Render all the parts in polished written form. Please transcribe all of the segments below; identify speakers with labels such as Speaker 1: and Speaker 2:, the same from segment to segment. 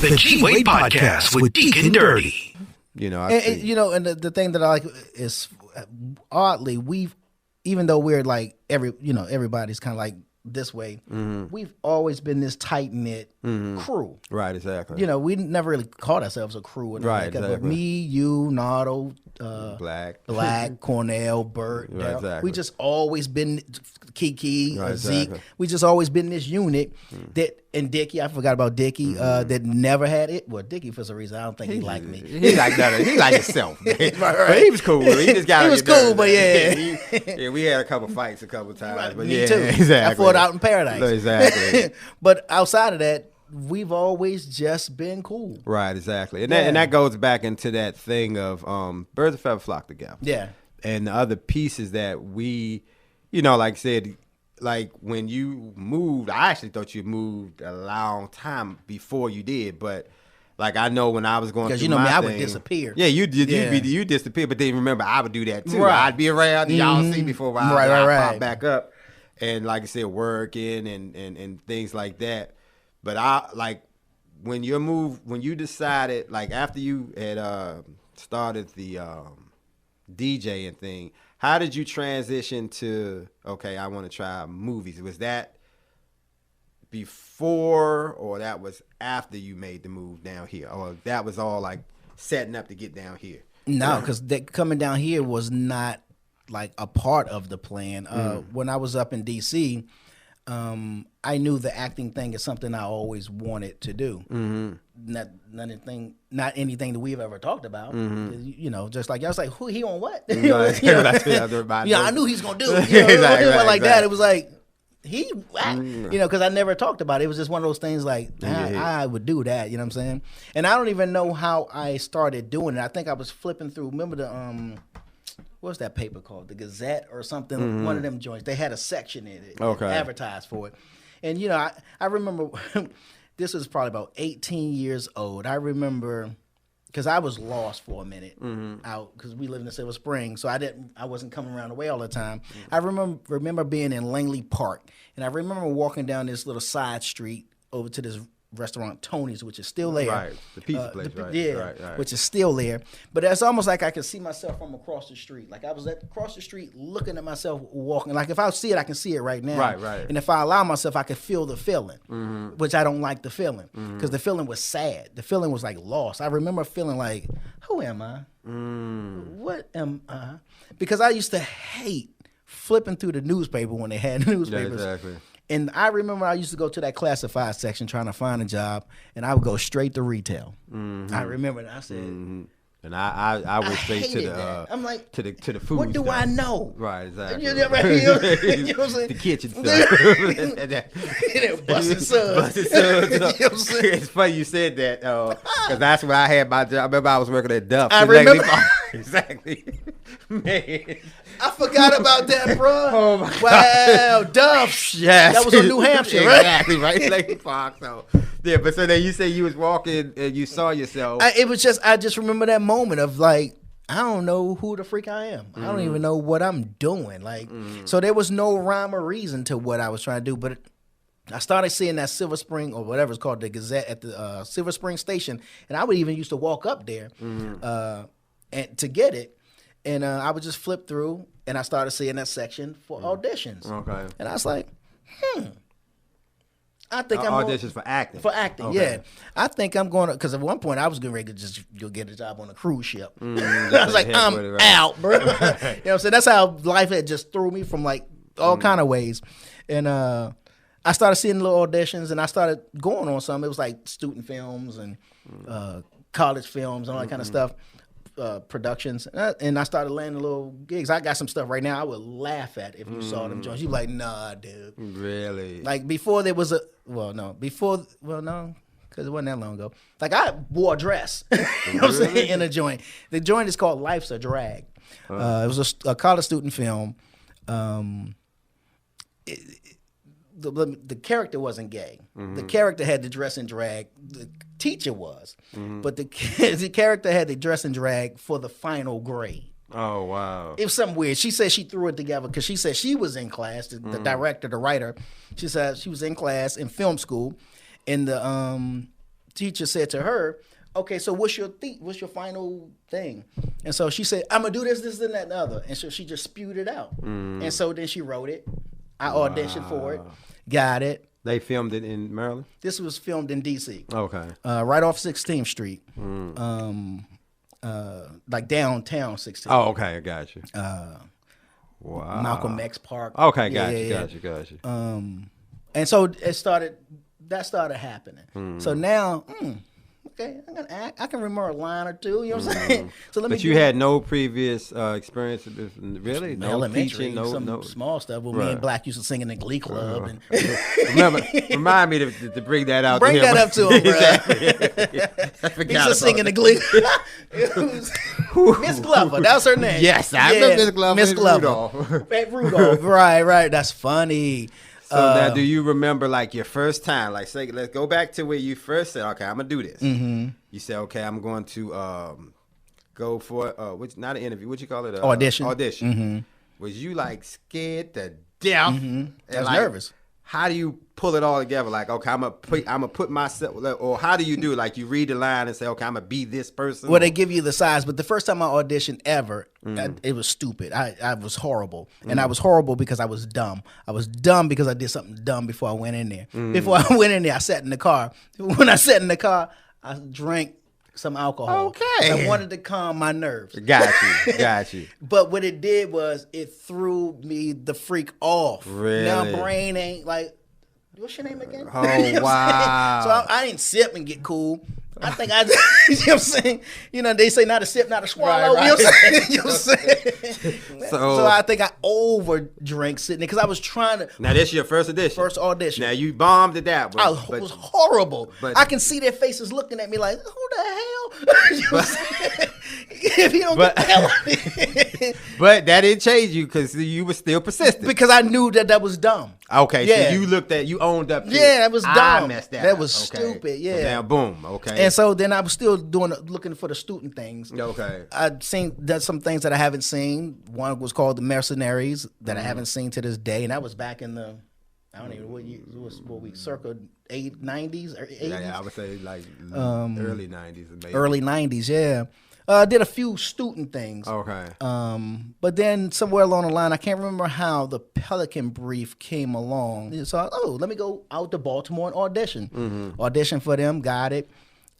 Speaker 1: The G-Wade Podcast with Deacon Dirty.
Speaker 2: You know,
Speaker 3: and the thing that I like is oddly even though we're like everybody's kind of like this way, we've always been this tight knit crew.
Speaker 2: Right, exactly.
Speaker 3: You know, we never really called ourselves a crew.
Speaker 2: Right,
Speaker 3: exactly. But
Speaker 2: exactly.
Speaker 3: me, you, Nardo, Black, Cornell, Bert.
Speaker 2: Right, exactly.
Speaker 3: We just always been Kiki,
Speaker 2: Right,
Speaker 3: Zeke.
Speaker 2: exactly.
Speaker 3: We just always been this unit and Dickie. I forgot about Dickie. That never had it. Well, Dickie for some reason I don't think he liked me.
Speaker 2: He like that. He like himself. Man.
Speaker 3: right.
Speaker 2: But he was cool. He just got.
Speaker 3: He was cool, but yeah.
Speaker 2: We had a couple fights a couple times.
Speaker 3: Right,
Speaker 2: But
Speaker 3: me
Speaker 2: yeah,
Speaker 3: too.
Speaker 2: exactly.
Speaker 3: I fought out in paradise.
Speaker 2: Exactly.
Speaker 3: But outside of that, we've always just been cool.
Speaker 2: Right, exactly. And that goes back into that thing of birds of feather flock together.
Speaker 3: Yeah.
Speaker 2: And the other pieces that we, like I said, like when you moved, I actually thought you moved a long time before you did, but like I know when I was going through my
Speaker 3: I
Speaker 2: thing,
Speaker 3: would disappear.
Speaker 2: Yeah, you did.
Speaker 3: Yeah.
Speaker 2: You disappear, but then remember I would do that too.
Speaker 3: Right.
Speaker 2: I'd be around, y'all see me for a while, I'd
Speaker 3: right.
Speaker 2: pop back up, and like I said, working and things like that. But I like when you decided, like after you had started the DJing thing, how did you transition to, okay, I want to try movies? Was that before or that was after you made the move down here? Or that was all like setting up to get down here?
Speaker 3: No, because coming down here was not like a part of the plan. When I was up in D.C., I knew the acting thing is something I always wanted to do. Not anything that we've ever talked about. Just like I was like, who he on what? I knew he's gonna do. Like that. It was like he, because I never talked about it. It was just one of those things like I would do that. You know what I'm saying? And I don't even know how I started doing it. I think I was flipping through. Remember the what's that paper called? The Gazette or something. One of them joints. They had a section in it.
Speaker 2: Okay.
Speaker 3: Advertised for it. And I remember this was probably about 18 years old. I remember because I was lost for a minute out because we lived in Silver Spring, so I wasn't coming around the way all the time. I remember being in Langley Park, and I remember walking down this little side street over to this restaurant Tony's, which is still there.
Speaker 2: Right, the pizza place, right.
Speaker 3: Yeah,
Speaker 2: right.
Speaker 3: which is still there. But it's almost like I could see myself from across the street. Like I was across the street looking at myself walking. Like if I see it, I can see it right now.
Speaker 2: Right.
Speaker 3: And if I allow myself, I could feel the feeling, which I don't like the feeling because the feeling was sad. The feeling was like lost. I remember feeling like, who am I? What am I? Because I used to hate flipping through the newspaper when they had newspapers.
Speaker 2: Yeah, exactly.
Speaker 3: And I remember I used to go to that classified section trying to find a job, and I would go straight to retail. I remember that. I said,
Speaker 2: and I went straight to the
Speaker 3: I'm like,
Speaker 2: to the food.
Speaker 3: what do
Speaker 2: stuff.
Speaker 3: I know?
Speaker 2: Right, exactly.
Speaker 3: You know what I'm saying?
Speaker 2: The kitchen stuff.
Speaker 3: Busted subs.
Speaker 2: It's funny you said that because that's when I had my job. I remember I was working at Duff.
Speaker 3: I remember.
Speaker 2: Exactly. Man.
Speaker 3: I forgot about that, bro.
Speaker 2: Oh my God.
Speaker 3: Wow, Duff.
Speaker 2: Yes.
Speaker 3: That was in New Hampshire, right?
Speaker 2: Exactly, right? Like Fox. So yeah, but so then you say you was walking and you saw yourself.
Speaker 3: I just remember that moment of like, I don't know who the freak I am. I don't even know what I'm doing. Like, so there was no rhyme or reason to what I was trying to do, but I started seeing that Silver Spring or whatever it's called, the Gazette at the Silver Spring station, and I would even used to walk up there and to get it. And I would just flip through, and I started seeing that section for auditions.
Speaker 2: Okay.
Speaker 3: And I was like, I think I'm
Speaker 2: auditions for acting.
Speaker 3: For acting,
Speaker 2: Okay.
Speaker 3: yeah. I think I'm going to, because at one point I was getting ready to just go get a job on a cruise ship. I was like, I'm out, bro. You know what I'm saying? That's how life had just threw me from like all kind of ways. And I started seeing little auditions, and I started going on some. It was like student films and college films and all that kind of stuff. Productions, and I started landing little gigs. I got some stuff right now I would laugh at if you saw them joints. You'd be like, nah, dude.
Speaker 2: Really?
Speaker 3: Like before there was no, because it wasn't that long ago. Like I wore a dress, you know what I'm saying, in a joint. The joint is called Life's a Drag. It was a college student film. The character wasn't gay. The character had to dress in drag. The teacher was, but the character had to dress in drag for the final grade.
Speaker 2: Oh, wow.
Speaker 3: It was something weird. She said she threw it together because she said she was in class, the director, the writer. She said she was in class in film school, and teacher said to her, okay, so what's your final thing? And so she said, I'm gonna do this, and that, and the other. And so she just spewed it out. And so then she wrote it. I auditioned for it, got it.
Speaker 2: They filmed it in Maryland?
Speaker 3: This was filmed in D.C.
Speaker 2: Okay.
Speaker 3: Right off 16th Street. Like downtown 16th.
Speaker 2: Oh, okay, I got you. Wow.
Speaker 3: Malcolm X Park.
Speaker 2: Okay, got you.
Speaker 3: And so that started happening. So now, okay, I'm gonna act. I can remember a line or two. You know what I'm saying? So let me.
Speaker 2: But you had no previous experience, really? No
Speaker 3: elementary,
Speaker 2: teaching, no
Speaker 3: small stuff. Well, me and Black used to sing in the Glee Club. And
Speaker 2: remember, remind me to bring that out.
Speaker 3: Bring
Speaker 2: to
Speaker 3: that
Speaker 2: him.
Speaker 3: up to him, bro.
Speaker 2: I
Speaker 3: He used to sing in the Glee. Miss Glover, that was her name.
Speaker 2: Yes, I remember Miss Glover.
Speaker 3: Miss Glover. Rudolph. Right. That's funny.
Speaker 2: So now, do you remember like your first time? Like, say, let's go back to where you first said, "Okay, I'm gonna do this." Mm-hmm. You said, "Okay, I'm going to go for not an interview. What you call it?
Speaker 3: Audition.
Speaker 2: Audition." Mm-hmm. Was you like scared to death?
Speaker 3: Mm-hmm. I was
Speaker 2: like,
Speaker 3: nervous.
Speaker 2: How do you pull it all together? Like, okay, I'm gonna put myself, or how do you do it? Like, you read the line and say, okay, I'm gonna be this person.
Speaker 3: Well, they give you the size, but the first time I auditioned ever, it was stupid. I was horrible, and I was horrible because I was dumb. I was dumb because I did something dumb before I went in there. Before I went in there, I sat in the car. When I sat in the car, I drank some alcohol.
Speaker 2: Okay.
Speaker 3: I wanted to calm my nerves.
Speaker 2: Got you.
Speaker 3: But what it did was it threw me the freak off.
Speaker 2: Really?
Speaker 3: Now brain ain't like, what's your name again?
Speaker 2: Oh,
Speaker 3: You know what I'm saying?
Speaker 2: wow.
Speaker 3: So I didn't sip and get cool. I think you know what I'm saying? You know, they say not to sip, not to swallow.
Speaker 2: Right.
Speaker 3: You know what I'm saying? You know what I'm saying?
Speaker 2: So
Speaker 3: I think I over drank sitting there because I was trying to.
Speaker 2: Now, this your first audition?
Speaker 3: First audition.
Speaker 2: Now, you bombed at that one.
Speaker 3: I was horrible.
Speaker 2: but-
Speaker 3: I can see their faces looking at me like, who the hell? You know what I'm saying? If you don't get the hell out of here.
Speaker 2: But that didn't change you because you were still persistent.
Speaker 3: Because I knew that was dumb.
Speaker 2: Okay,
Speaker 3: Yeah.
Speaker 2: so you owned up to it.
Speaker 3: Yeah, that was dumb.
Speaker 2: I messed that
Speaker 3: That
Speaker 2: up.
Speaker 3: was
Speaker 2: Okay.
Speaker 3: stupid, yeah.
Speaker 2: So now, boom, okay.
Speaker 3: And so then I was still looking for the student things.
Speaker 2: Okay.
Speaker 3: I'd seen some things that I haven't seen. One was called The Mercenaries that I haven't seen to this day, and that was back in the, I don't even know what year, what we circa 90s or 80s?
Speaker 2: Yeah, I would say like early 90s. Maybe.
Speaker 3: Early 90s, yeah. Did a few student things.
Speaker 2: Okay.
Speaker 3: But then somewhere along the line, I can't remember how the Pelican brief came along. So, let me go out to Baltimore and audition. Audition for them, got it.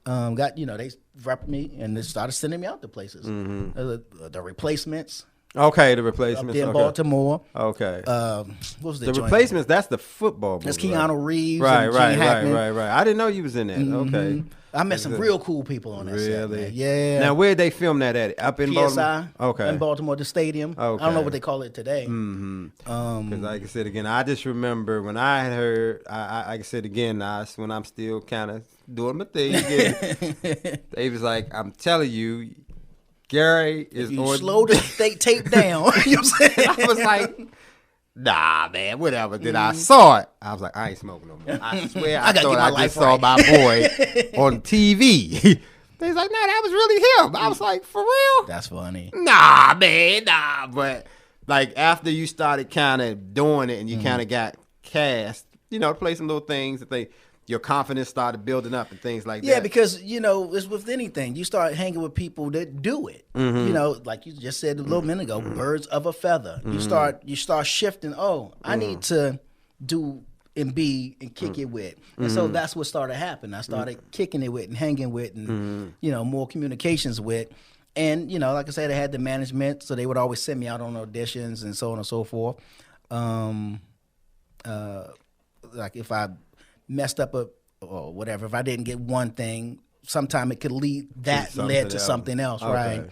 Speaker 3: They repped me and they started sending me out to places. The Replacements.
Speaker 2: Okay, the Replacements.
Speaker 3: Up there in
Speaker 2: okay.
Speaker 3: Baltimore.
Speaker 2: Okay.
Speaker 3: What was the joint?
Speaker 2: Replacements, that's the football movie.
Speaker 3: That's Keanu Reeves.
Speaker 2: Right,
Speaker 3: and Gene Hackman.
Speaker 2: right. I didn't know you was in that. Okay.
Speaker 3: I met some real cool people on that set.
Speaker 2: Really?
Speaker 3: Man. Yeah.
Speaker 2: Now, where'd they film that at? Up in
Speaker 3: PSI.
Speaker 2: Baltimore? Okay.
Speaker 3: In Baltimore, the stadium.
Speaker 2: Okay.
Speaker 3: I don't know what they call it today.
Speaker 2: Because like I said again, I just remember when I had heard, like I said again, when I'm still kind of doing my thing again, they was like, I'm telling you, Gary is
Speaker 3: You
Speaker 2: on.
Speaker 3: slow the tape down. You know what I'm saying?
Speaker 2: I was like, nah, man, whatever. Then I saw it. I was like, I ain't smoking no more. I swear, I
Speaker 3: gotta
Speaker 2: thought
Speaker 3: get my
Speaker 2: I
Speaker 3: life
Speaker 2: just saw
Speaker 3: right.
Speaker 2: my boy on TV. They was like, nah, that was really him. I was like, for real?
Speaker 3: That's funny.
Speaker 2: Nah, man, nah. But like after you started kind of doing it and you kind of got cast, to play some little things that your confidence started building up and things like that.
Speaker 3: Yeah, because it's with anything. You start hanging with people that do it. Like you just said a little minute ago, birds of a feather. You start shifting. Oh, I need to do and be and kick it with, and so that's what started happening. I started kicking it with and hanging with, and more communications with. And like I said, I had the management, so they would always send me out on auditions and so on and so forth. Like if I messed up or whatever, if I didn't get one thing, sometime it could led to something else,
Speaker 2: okay.
Speaker 3: right?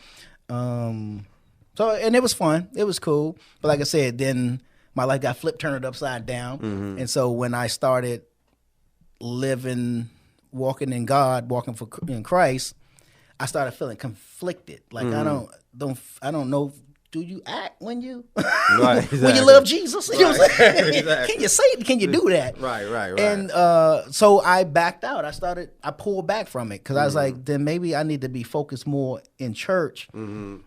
Speaker 3: So and it was fun, it was cool, but like I said, then my life got turned upside down, and so when I started walking in God, walking in Christ, I started feeling conflicted. Like I don't know. Do you act when you
Speaker 2: right, exactly.
Speaker 3: when you love Jesus? You know what I'm saying?
Speaker 2: Exactly.
Speaker 3: Can you say it? Can you do that?
Speaker 2: Right.
Speaker 3: And so I backed out. I pulled back from it because I was like, then maybe I need to be focused more in church, and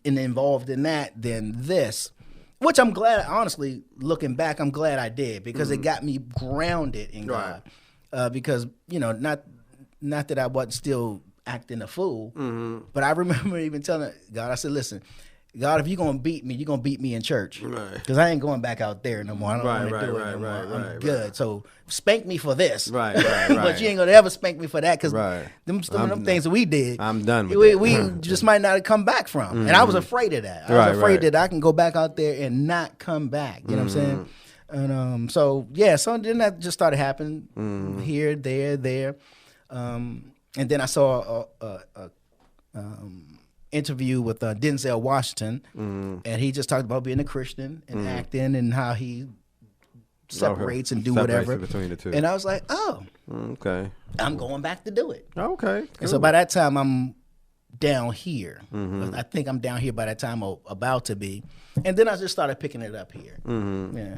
Speaker 3: involved in that than this. Which I'm glad, honestly, looking back, I'm glad I did because it got me grounded in God. Because not that I wasn't still acting a fool, but I remember even telling God, I said, listen, God, if you're going to beat me, you're going to beat me in church. Because I ain't going back out there no more. I don't want to do it no more. I'm good. So spank me for this.
Speaker 2: Right.
Speaker 3: But you ain't going to ever spank me for that because them things that we did,
Speaker 2: I'm done with
Speaker 3: we just might not have come back from. And I was afraid of that. I was afraid that I can go back out there and not come back. You know what I'm saying? And so then that just started happening here, there. And then I saw a interview with Denzel Washington, and he just talked about being a Christian and acting and how he separates and do whatever
Speaker 2: between the two.
Speaker 3: And I was like, oh,
Speaker 2: okay,
Speaker 3: I'm going back to do it.
Speaker 2: Okay, cool.
Speaker 3: And so by that time, I'm down here. I think I'm down here by that time, or about to be. And then I just started picking it up here. Yeah.